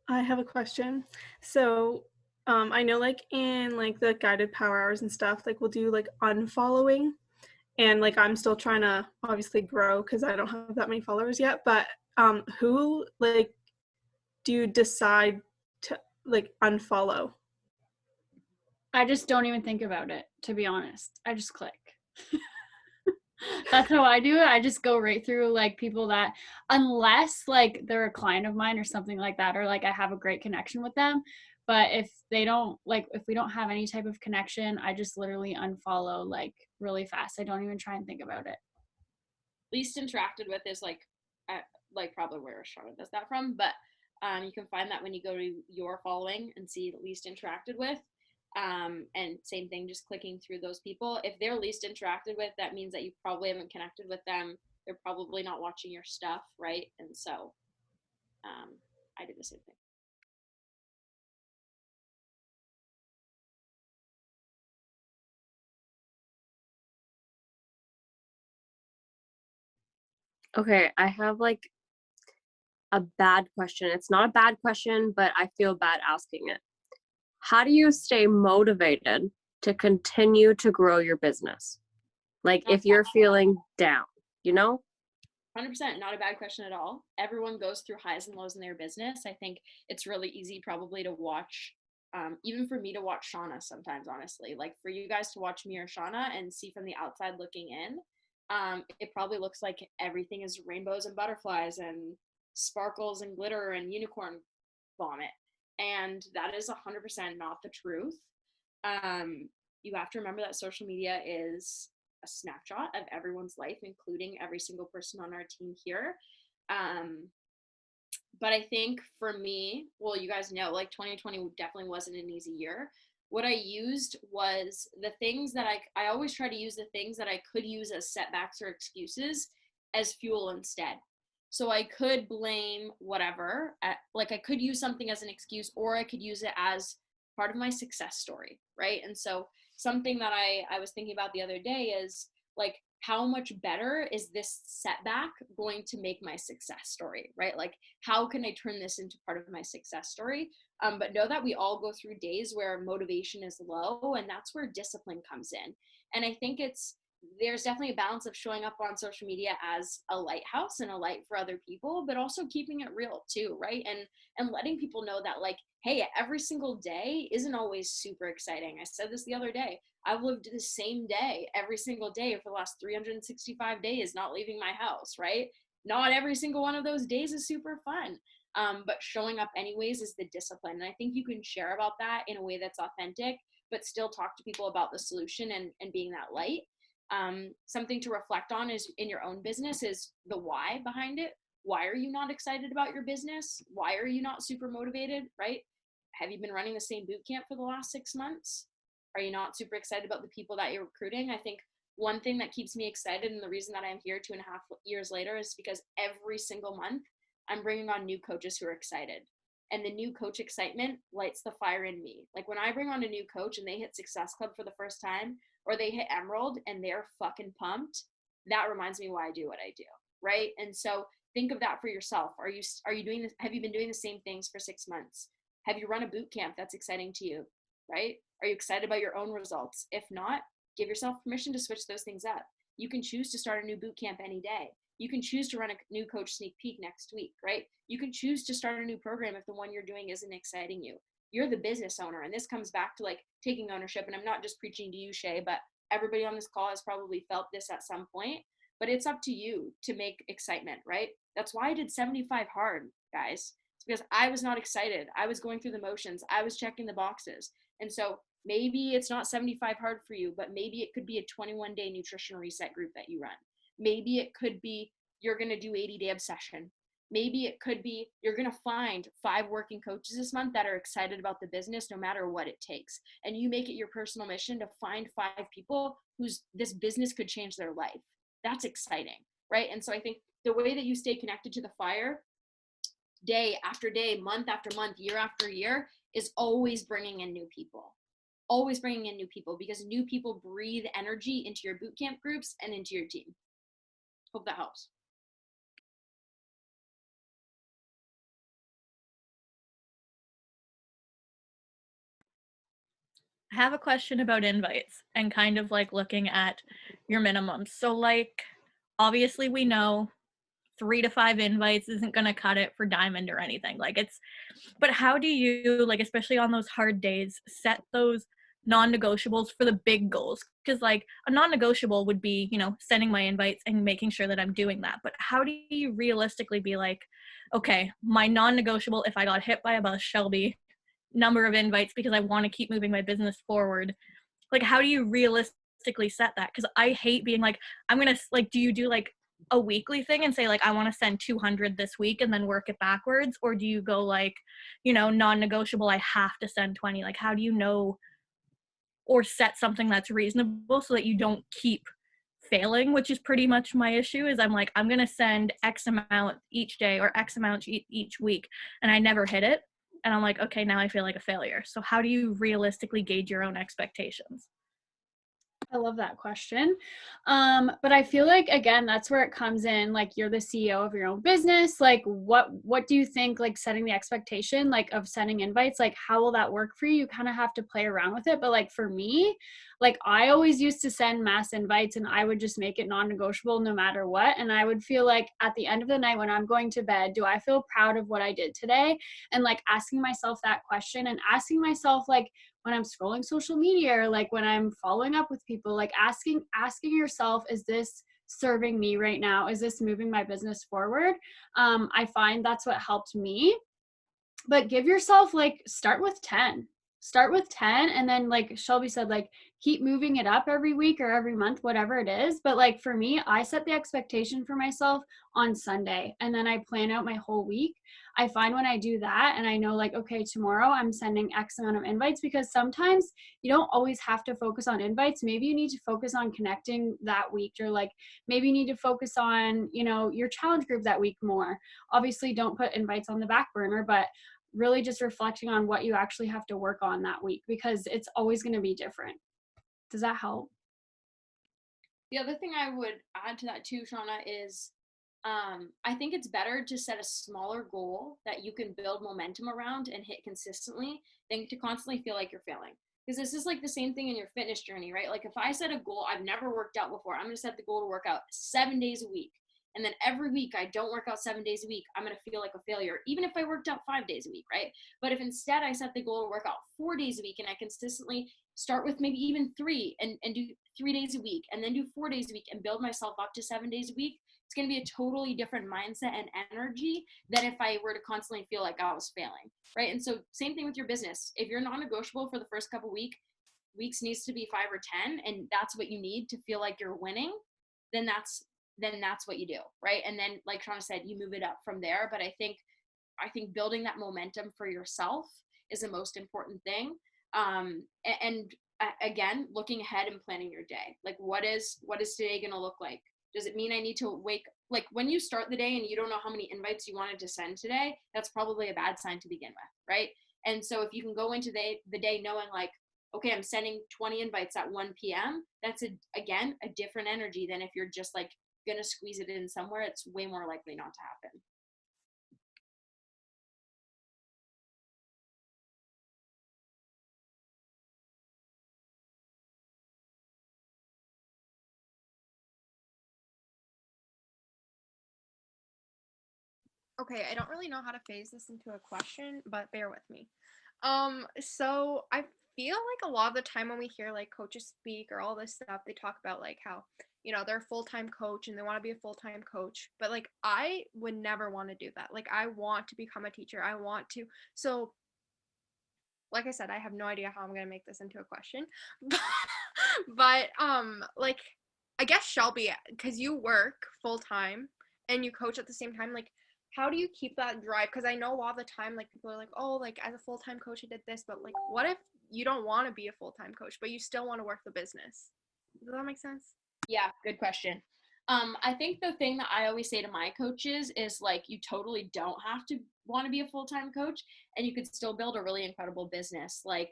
S18: I have a question. So I know like in like the guided power hours and stuff, like we'll do like unfollowing, and like I'm still trying to obviously grow because I don't have that many followers yet, but who like do you decide to like unfollow?
S1: I just don't even think about it, to be honest. I just click. That's how I do it. I just go right through like people that, unless like they're a client of mine or something like that, or like I have a great connection with them. But if they don't, like if we don't have any type of connection, I just literally unfollow like really fast. I don't even try and think about it.
S13: Least interacted with is like probably where Shauna does that from, but you can find that when you go to your following and see least interacted with. And same thing, just clicking through those people. If they're least interacted with, that means that you probably haven't connected with them. They're probably not watching your stuff, right? And so I do the same thing.
S19: Okay, I have like a bad question. It's not a bad question, but I feel bad asking it. How do you stay motivated to continue to grow your business? Like if you're feeling down, you know?
S13: 100%, not a bad question at all. Everyone goes through highs and lows in their business. I think it's really easy probably to watch, even for me to watch Shauna sometimes, honestly. Like for you guys to watch me or Shauna and see from the outside looking in, it probably looks like everything is rainbows and butterflies and sparkles and glitter and unicorn vomit. And that is 100% not the truth. You have to remember that social media is a snapshot of everyone's life, including every single person on our team here. But I think for me, well, you guys know, like 2020 definitely wasn't an easy year. What I used was the things that I always try to use the things that I could use as setbacks or excuses as fuel instead. So I could blame whatever, like I could use something as an excuse, or I could use it as part of my success story, right? And so something that I was thinking about the other day is like, how much better is this setback going to make my success story, right? Like, how can I turn this into part of my success story? But know that we all go through days where motivation is low, and that's where discipline comes in. And I think there's definitely a balance of showing up on social media as a lighthouse and a light for other people, but also keeping it real too, right? And letting people know that like, hey, every single day isn't always super exciting. I said this the other day. I've lived the same day every single day for the last 365 days, not leaving my house, right? Not every single one of those days is super fun. But showing up anyways is the discipline. And I think you can share about that in a way that's authentic, but still talk to people about the solution and being that light. Something to reflect on is in your own business is the why behind it. Why are you not excited about your business? Why are you not super motivated, right? Have you been running the same boot camp for the last 6 months? Are you not super excited about the people that you're recruiting? I think one thing that keeps me excited, and the reason that I'm here 2.5 years later, is because every single month I'm bringing on new coaches who are excited. And the new coach excitement lights the fire in me. Like when I bring on a new coach and they hit Success Club for the first time, or they hit Emerald and they're fucking pumped, that reminds me why I do what I do, right? And so think of that for yourself. Are you doing this? Have you been doing the same things for 6 months? Have you run a boot camp that's exciting to you, right?
S20: Are you excited about your own results? If not, give yourself permission to switch those things up. You can choose to start a new boot camp any day. You can choose to run a new coach sneak peek next week, right? You can choose to start a new program if the one you're doing isn't exciting you. You're the business owner. And this comes back to like taking ownership. And I'm not just preaching to you, Shay, but everybody on this call has probably felt this at some point. But it's up to you to make excitement, right? That's why I did 75 hard, guys. It's because I was not excited. I was going through the motions. I was checking the boxes. And so maybe it's not 75 hard for you, but maybe it could be a 21-day nutrition reset group that you run. Maybe it could be you're going to do 80-day obsession. Maybe it could be you're going to find 5 working coaches this month that are excited about the business no matter what it takes. And you make it your personal mission to find 5 people whose this business could change their life. That's exciting, right? And so I think the way that you stay connected to the fire day after day, month after month, year after year is always bringing in new people. Always bringing in new people, because new people breathe energy into your boot camp groups and into your team. Hope that helps.
S15: I have a question about invites and kind of like looking at your minimums. So like, obviously we know 3 to 5 invites isn't going to cut it for Diamond or anything. Like it's, but how do you, like, especially on those hard days, set those non-negotiables for the big goals? Because like a non-negotiable would be, you know, sending my invites and making sure that I'm doing that. But how do you realistically be like, okay, my non-negotiable, if I got hit by a bus, Shelby, number of invites because I want to keep moving my business forward. Like, how do you realistically set that? Because I hate being like, I'm going to, like, do you do like a weekly thing and say like, I want to send 200 this week and then work it backwards? Or do you go like, you know, non-negotiable, I have to send 20? Like, how do you know or set something that's reasonable so that you don't keep failing, which is pretty much my issue. Is I'm like, I'm going to send X amount each day or X amount each week, and I never hit it. And I'm like, okay, now I feel like a failure. So how do you realistically gauge your own expectations?
S1: I love that question. But I feel like, again, that's where it comes in. Like, you're the CEO of your own business. Like, what do you think, like, setting the expectation, like, of sending invites, like, how will that work for you? You kind of have to play around with it. But like, for me, like, I always used to send mass invites and I would just make it non-negotiable no matter what. And I would feel like at the end of the night when I'm going to bed, do I feel proud of what I did today? And like asking myself that question and asking myself, like, when I'm scrolling social media or like when I'm following up with people, like asking yourself, is this serving me right now? Is this moving my business forward? I find that's what helped me. But give yourself, like, start with 10 and then, like Shelby said, like, keep moving it up every week or every month, whatever it is. But like, for me, I set the expectation for myself on Sunday and then I plan out my whole week. I find when I do that and I know, like, okay, tomorrow I'm sending X amount of invites, because sometimes you don't always have to focus on invites. Maybe you need to focus on connecting that week, or like maybe you need to focus on, you know, your challenge group that week more. Obviously, don't put invites on the back burner, but really just reflecting on what you actually have to work on that week, because it's always going to be different. Does that help?
S20: The other thing I would add to that too, Shauna, is I think it's better to set a smaller goal that you can build momentum around and hit consistently than to constantly feel like you're failing. Because this is like the same thing in your fitness journey, right? Like, if I set a goal, I've never worked out before, I'm going to set the goal to work out 7 days a week. And then every week I don't work out 7 days a week, I'm going to feel like a failure, even if I worked out 5 days a week, right? But if instead I set the goal to work out 4 days a week and I consistently start with maybe even 3 and do 3 days a week and then do 4 days a week and build myself up to 7 days a week, it's going to be a totally different mindset and energy than if I were to constantly feel like I was failing, right? And so same thing with your business. If you're non-negotiable for the first couple weeks needs to be 5 or 10, and that's what you need to feel like you're winning, then that's what you do, right? And then, like Shauna said, you move it up from there. But I think building that momentum for yourself is the most important thing. And again, looking ahead and planning your day. Like, what is today going to look like? Does it mean I need to like, when you start the day and you don't know how many invites you wanted to send today, that's probably a bad sign to begin with, right? And so if you can go into the day knowing, like, okay, I'm sending 20 invites at 1 p.m., that's again a different energy than if you're just like gonna squeeze it in somewhere. It's way more likely not to happen.
S2: Okay, I don't really know how to phase this into a question, but bear with me. So I feel like a lot of the time when we hear like coaches speak or all this stuff, they talk about like how, they're a full-time coach and they want to be a full-time coach. But like I would never want to do that. Like I want to become a teacher. I want to. So like I said, I have no idea how I'm gonna make this into a question. But like I guess Shelby, because you work full time and you coach at the same time, like how do you keep that drive? Because I know a lot of the time, like people are like, oh, like as a full time coach, I did this, but like, what if you don't want to be a full time coach, but you still want to work the business? Does that make sense?
S20: Yeah, good question. I think the thing that I always say to my coaches is like, you totally don't have to want to be a full-time coach, and you could still build a really incredible business, like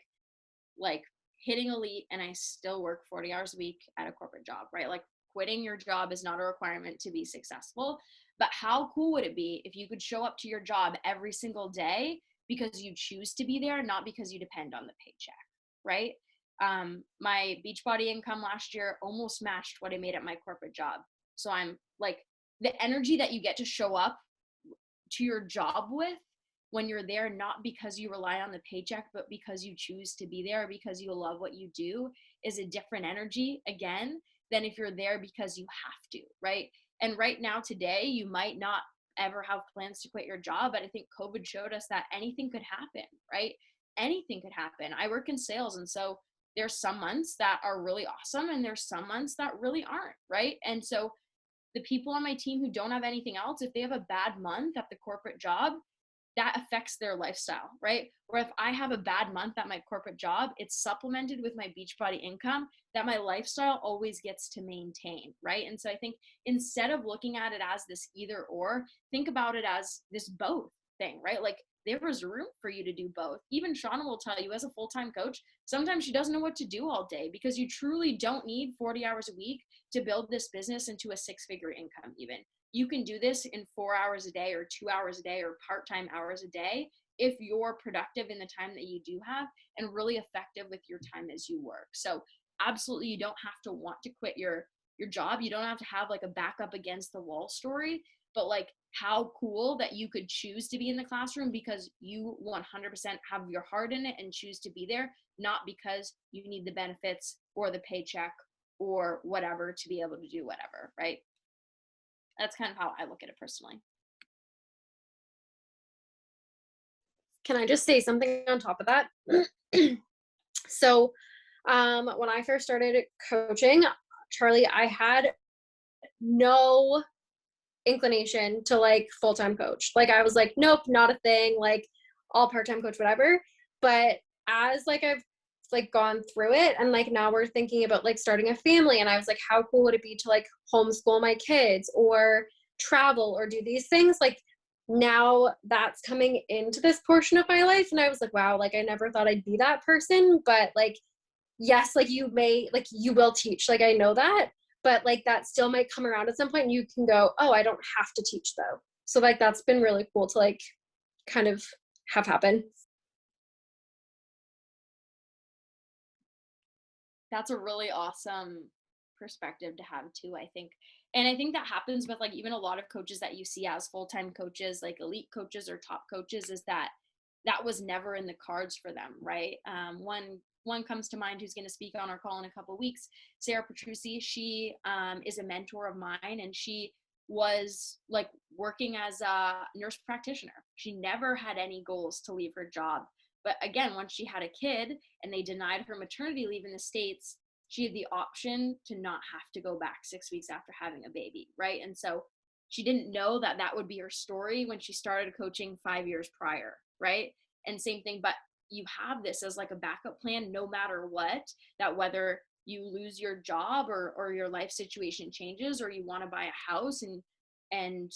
S20: hitting elite, and I still work 40 hours a week at a corporate job, right? Like quitting your job is not a requirement to be successful. But how cool would it be if you could show up to your job every single day because you choose to be there, not because you depend on the paycheck, right? My Beachbody income last year almost matched what I made at my corporate job. So I'm like, the energy that you get to show up to your job with when you're there, not because you rely on the paycheck, but because you choose to be there, because you love what you do, is a different energy again than if you're there because you have to, right? And right now, today, you might not ever have plans to quit your job, but I think COVID showed us that anything could happen, right? Anything could happen. I work in sales, and so there's some months that are really awesome and there's some months that really aren't, right? And so the people on my team who don't have anything else, if they have a bad month at the corporate job, that affects their lifestyle, right? Or if I have a bad month at my corporate job, it's supplemented with my Beachbody income that my lifestyle always gets to maintain, right? And so I think instead of looking at it as this either or, think about it as this both thing, right? Like there was room for you to do both. Even Shauna will tell you as a full-time coach, sometimes she doesn't know what to do all day because you truly don't need 40 hours a week to build this business into a six-figure income even. You can do this in 4 hours a day or 2 hours a day or part-time hours a day if you're productive in the time that you do have and really effective with your time as you work. So absolutely, you don't have to want to quit your job. You don't have to have like a backup against the wall story, but like how cool that you could choose to be in the classroom because you 100% have your heart in it and choose to be there, not because you need the benefits or the paycheck or whatever to be able to do whatever, right? That's kind of how I look at it personally.
S17: Can I just say something on top of that? So when I first started coaching, Charlie, I had no inclination to like full-time coach. Like I was like, nope, not a thing, like all part-time coach, whatever. But as like I've like gone through it and like now we're thinking about like starting a family, and I was like, how cool would it be to like homeschool my kids or travel or do these things? Like now that's coming into this portion of my life, and I was like, wow, like I never thought I'd be that person. But like yes, like you will teach, like I know that, but like that still might come around at some point and you can go, oh, I don't have to teach though. So like that's been really cool to like kind of have happen.
S20: That's a really awesome perspective to have too, I think. And I think that happens with like even a lot of coaches that you see as full-time coaches, like elite coaches or top coaches, is that was never in the cards for them, right? One comes to mind who's going to speak on our call in a couple of weeks, Sarah Petrucci. She is a mentor of mine, and she was like working as a nurse practitioner. She never had any goals to leave her job. But again, once she had a kid and they denied her maternity leave in the States, she had the option to not have to go back 6 weeks after having a baby, right? And so she didn't know that that would be her story when she started coaching 5 years prior, right? And same thing, but you have this as like a backup plan no matter what, that whether you lose your job or your life situation changes or you want to buy a house and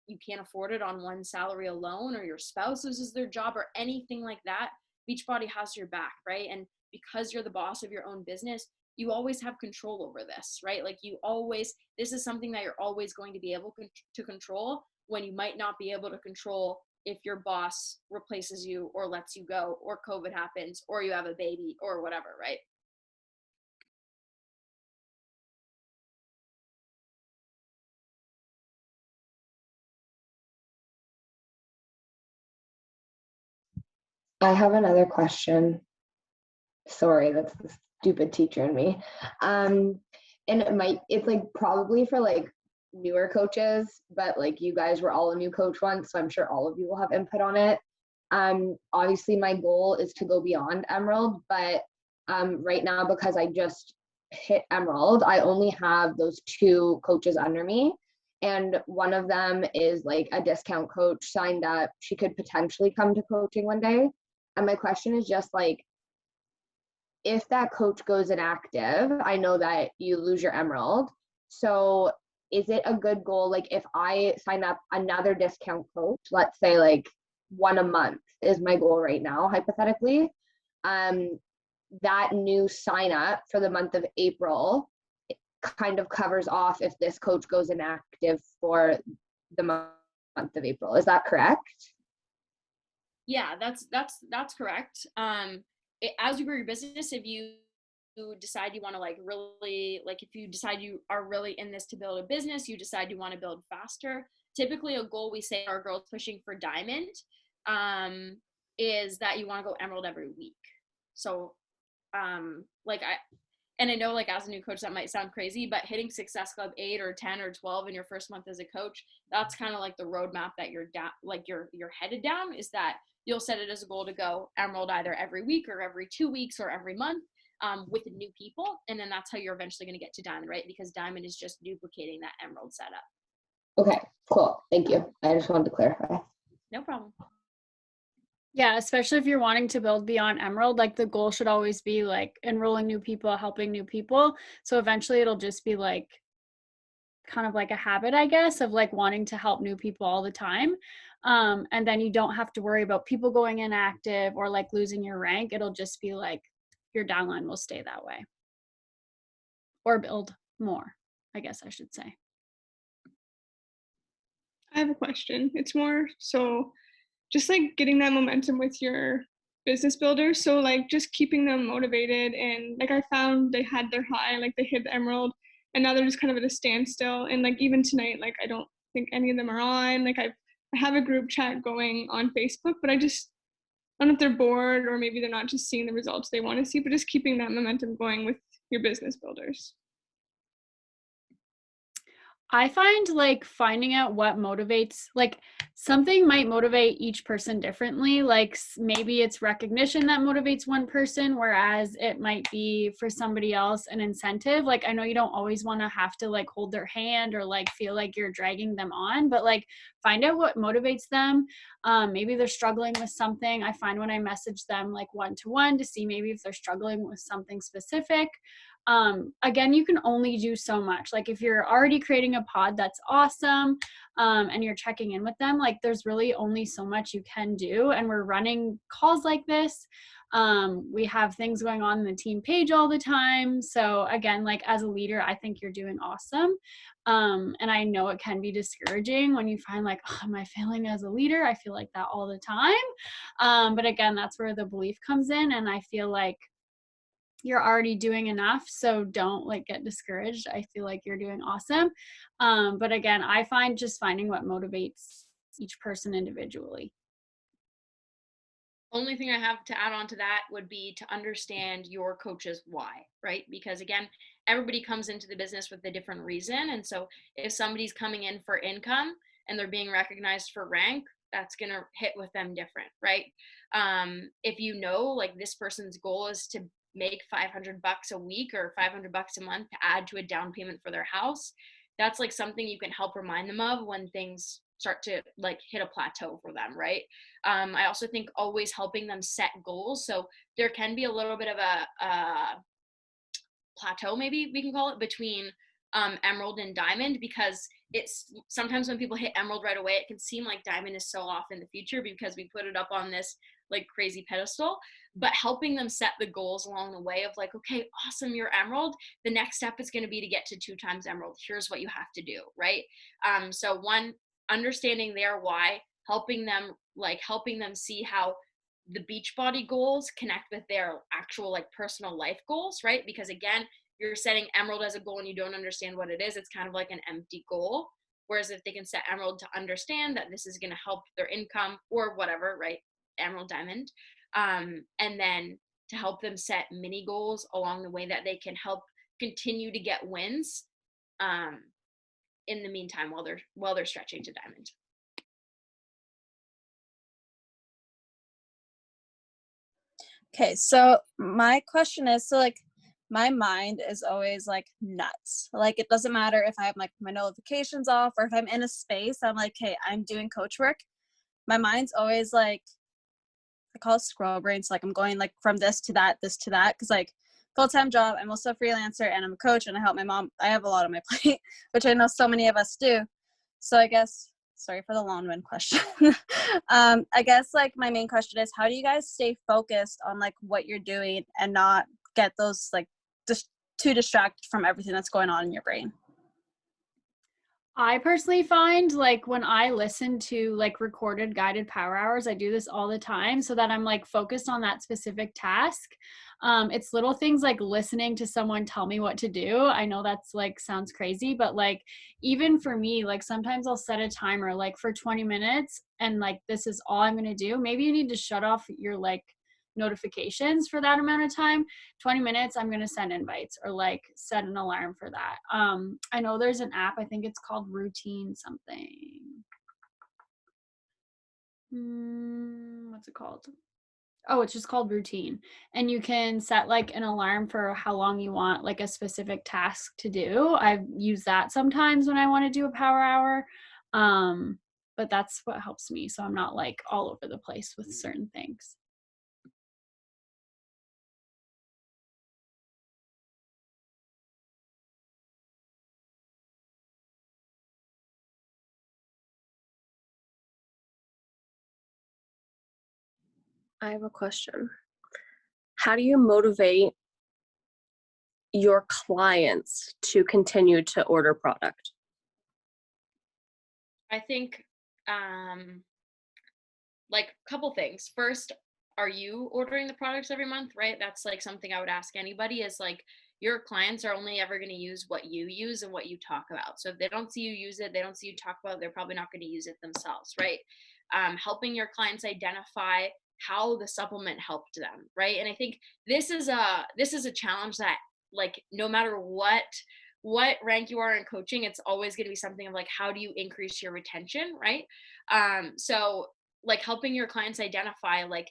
S20: you can't afford it on one salary alone, or your spouse loses their job or anything like that, Beachbody has your back, right? And because you're the boss of your own business, you always have control over this, right? Like this is something that you're always going to be able to control when you might not be able to control if your boss replaces you or lets you go or COVID happens or you have a baby or whatever, right?
S9: I have another question. Sorry, that's the stupid teacher in me. And it's like probably for like newer coaches, but like you guys were all a new coach once, so I'm sure all of you will have input on it. Obviously my goal is to go beyond Emerald, but right now, because I just hit Emerald, I only have those 2 coaches under me. And one of them is like a discount coach signed up. She could potentially come to coaching one day. And my question is just like, if that coach goes inactive, I know that you lose your Emerald. So is it a good goal? Like if I sign up another discount coach, let's say like 1 a month is my goal right now, hypothetically, that new sign up for the month of April kind of covers off if this coach goes inactive for the month of April. Is that correct?
S20: Yeah, that's correct. As you grow your business, if you decide you want to like really, like if you decide you are really in this to build a business, you decide you want to build faster, typically a goal we say our girls pushing for diamond is that you want to go Emerald every week. So and I know like as a new coach that might sound crazy, but hitting Success Club 8 or 10 or 12 in your first month as a coach, that's kind of like the roadmap that you're down, like you're headed down, is that you'll set it as a goal to go Emerald either every week or every 2 weeks or every month with new people. And then that's how you're eventually going to get to Diamond, right? Because Diamond is just duplicating that Emerald setup.
S9: Okay, cool. Thank you. I just wanted to clarify.
S20: No problem.
S1: Yeah, especially if you're wanting to build beyond Emerald, like the goal should always be like enrolling new people, helping new people. So eventually it'll just be like kind of like a habit, I guess, of like wanting to help new people all the time. And then you don't have to worry about people going inactive or like losing your rank. It'll just be like your downline will stay that way. Or build more, I guess I should say.
S8: I have a question. It's more so just like getting that momentum with your business builders. So like just keeping them motivated, and like I found they had their high, like they hit the Emerald, and now they're just kind of at a standstill. And like even tonight, like I don't think any of them are on. Like I have a group chat going on Facebook, but I don't know if they're bored or maybe they're not just seeing the results they want to see, but just keeping that momentum going with your business builders.
S1: I find like finding out what motivates, like something might motivate each person differently. Like maybe it's recognition that motivates one person, whereas it might be for somebody else an incentive. Like I know you don't always want to have to like hold their hand or like feel like you're dragging them on, but like find out what motivates them. Maybe they're struggling with something. I find when I message them like one-to-one to see maybe if they're struggling with something specific. Again, you can only do so much. Like if you're already creating a pod, that's awesome. And you're checking in with them, like there's really only so much you can do. And we're running calls like this. We have things going on in the team page all the time. So again, like as a leader, I think you're doing awesome. And I know it can be discouraging when you find like, oh, am I failing as a leader? I feel like that all the time. But again, that's where the belief comes in. And I feel like you're already doing enough, so don't like get discouraged. I feel like you're doing awesome. But again, I find just finding what motivates each person individually.
S20: Only thing I have to add on to that would be to understand your coach's why, right? Because again, everybody comes into the business with a different reason. And so if somebody's coming in for income and they're being recognized for rank, that's going to hit with them different, right? If you know, like this person's goal is to make $500 a week or $500 a month to add to a down payment for their house, that's like something you can help remind them of when things start to like hit a plateau for them, right? I also think always helping them set goals. So there can be a little bit of a plateau, maybe we can call it, between Emerald and Diamond, because it's sometimes when people hit Emerald right away, it can seem like Diamond is so off in the future because we put it up on this like crazy pedestal. But helping them set the goals along the way of like, okay, awesome, you're Emerald. The next step is going to be to get to 2 times Emerald. Here's what you have to do, right? So one, understanding their why, helping them see how the Beachbody goals connect with their actual like personal life goals, right? Because again, you're setting Emerald as a goal and you don't understand what it is, it's kind of like an empty goal. Whereas if they can set Emerald to understand that this is going to help their income or whatever, right? Emerald, Diamond, and then to help them set mini goals along the way that they can help continue to get wins in the meantime while they're stretching to diamond.
S14: Okay, so my question is, so like my mind is always like nuts. Like it doesn't matter if I have like my notifications off or if I'm in a space, I'm like, hey, I'm doing coach work. My mind's always like, I call it squirrel brain. So like I'm going like from this to that. Cause like full-time job, I'm also a freelancer and I'm a coach and I help my mom. I have a lot on my plate, which I know so many of us do. So I guess, sorry for the long-winded question. I guess like my main question is, how do you guys stay focused on like what you're doing and not get those like just too distracted from everything that's going on in your brain?
S1: I personally find like when I listen to like recorded guided power hours, I do this all the time so that I'm like focused on that specific task. It's little things like listening to someone tell me what to do. I know that's like sounds crazy, but like even for me, like sometimes I'll set a timer like for 20 minutes and like this is all I'm going to do. Maybe you need to shut off your like notifications for that amount of time. 20 minutes I'm going to send invites or like set an alarm for that. I know there's an app, I think it's called Routine something. What's it called? Oh, it's just called Routine, and you can set like an alarm for how long you want like a specific task to do. I've used that sometimes when I want to do a power hour, but that's what helps me so I'm not like all over the place with certain things.
S19: I have a question. How do you motivate your clients to continue to order product?
S20: I think like a couple things. First, are you ordering the products every month, right? That's like something I would ask anybody is like your clients are only ever going to use what you use and what you talk about. So if they don't see you use it, they don't see you talk about it, they're probably not going to use it themselves, right? Helping your clients identify how the supplement helped them, right? And I think this is a challenge that like no matter what rank you are in coaching, it's always going to be something of like how do you increase your retention, right? So like helping your clients identify like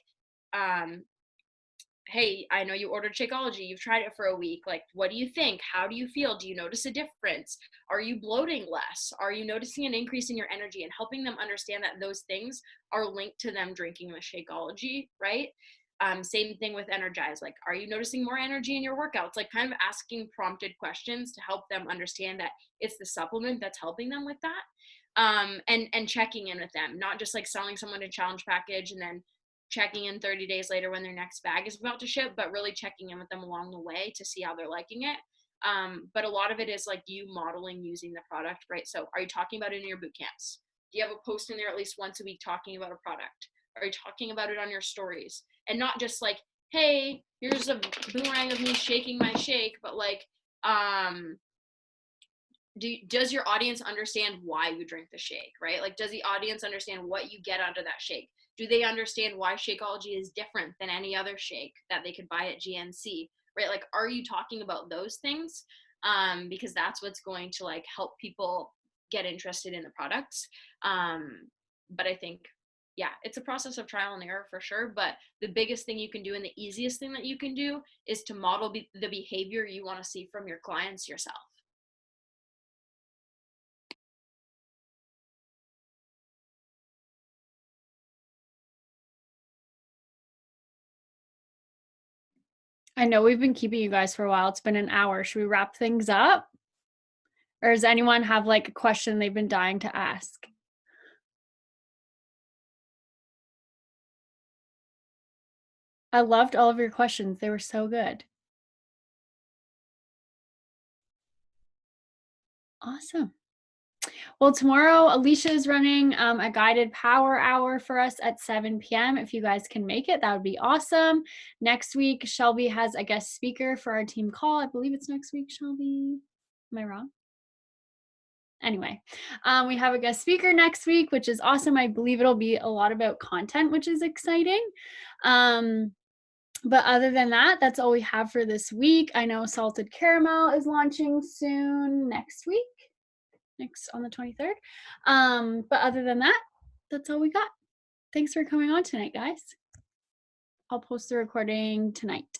S20: hey, I know you ordered Shakeology, you've tried it for a week, like what do you think? How do you feel? Do you notice a difference? Are you bloating less? Are you noticing an increase in your energy? And helping them understand that those things are linked to them drinking the Shakeology, right? Same thing with Energize, like are you noticing more energy in your workouts? Like kind of asking prompted questions to help them understand that it's the supplement that's helping them with that. And checking in with them, not just like selling someone a challenge package and then checking in 30 days later when their next bag is about to ship, but really checking in with them along the way to see how they're liking it. But a lot of it is like you modeling using the product, right? So are you talking about it in your boot camps? Do you have a post in there at least once a week talking about a product? Are you talking about it on your stories? And not just like, hey, here's a boomerang of me shaking my shake, but like, does your audience understand why you drink the shake, right? Like, does the audience understand what you get out of that shake? Do they understand why Shakeology is different than any other shake that they could buy at GNC, right? Like, are you talking about those things? Because that's what's going to like help people get interested in the products. But I think, yeah, it's a process of trial and error for sure. But the biggest thing you can do and the easiest thing that you can do is to model the behavior you want to see from your clients yourself.
S1: I know we've been keeping you guys for a while. It's been an hour. Should we wrap things up? Or does anyone have like a question they've been dying to ask? I loved all of your questions. They were so good. Awesome. Well, tomorrow Alicia is running a guided power hour for us at 7 p.m. If you guys can make it, that would be awesome. Next week, Shelby has a guest speaker for our team call. I believe it's next week, Shelby. Am I wrong? Anyway, we have a guest speaker next week, which is awesome. I believe it'll be a lot about content, which is exciting. But other than that, that's all we have for this week. I know Salted Caramel is launching soon next week, next on the 23rd. But other than that, that's all we got. Thanks for coming on tonight, guys. I'll post the recording tonight.